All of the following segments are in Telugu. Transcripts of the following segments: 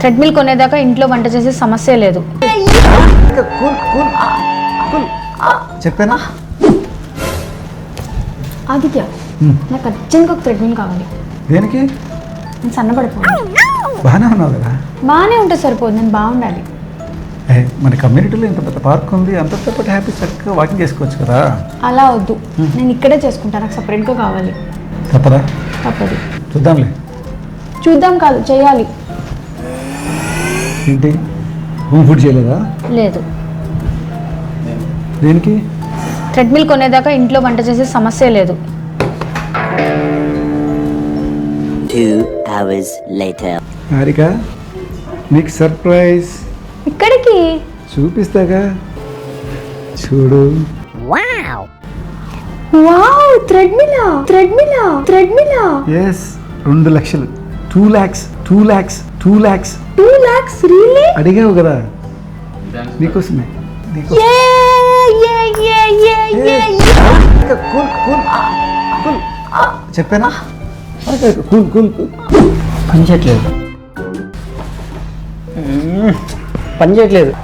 ట్రెడ్మిల్ కొనేదాకా ఇంట్లో వంట చేసే సమస్య లేదు. చెప్పానా? ఆదిత్య, నాకు అర్జెంట్గా ఒక ట్రెడ్మిల్ కావాలి. దేనికి? నేను సన్నపడిపోయాను. బాగానే ఉన్నావు కదా? బాగానే ఉంటే సరిపోదు, నేను బాగుండాలి. మన కమ్యూనిటీలో ఇంత పెద్ద పార్క్ ఉంది, అంతతో పాటు హ్యాపీ చక్కగా వాకింగ్ చేసుకోవచ్చు కదా. అలా వద్దు, నేను ఇక్కడే చేసుకుంటాను. నాకు సపరేట్గా కావాలి. తప్పదా? తప్పదు. చూద్దాంలే. చూద్దాం కాదు, చేయాలి. ఏంటి, హోమ్ ఫుడ్ చేయలేదా? లేదు. దేనికి? ట్రెడ్మిల్ కొనేదాకా ఇంట్లో వంట చేసే సమస్య లేదు. 2 hours later. హారిక, నీకు సర్ప్రైజ్. ఇక్కడికి చూపిస్తాగా, చూడు. Wow! వావ్, ట్రెడ్మిలా ట్రెడ్మిలా ట్రెడ్మిలా. ఎస్, 2 లక్షలు. 2 lakhs 2 lakhs 2 lakhs. 2 lakhs really? అడిగావు కదా, నీకోసమే. చెప్పానా? Cool cool cool. పని చేయట్లేదు.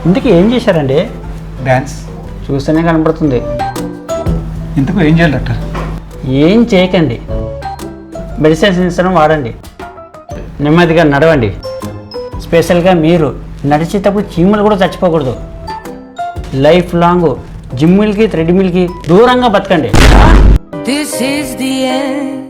ఇందుకు ఏం చేశారండి? డ్యాన్స్ చూస్తేనే కనపడుతుంది. ఇంతకు ఏం చేయాలి డాక్టర్? ఏం చేయకండి, మెడిసిన్స్ వాడండి, నెమ్మదిగా నడవండి. స్పెషల్గా మీరు నడిచేటప్పుడు చీమలు కూడా చచ్చిపోకూడదు. లైఫ్ లాంగ్ జిమ్ములకి థ్రెడ్మిల్కి దూరంగా బతకండి. This is the end.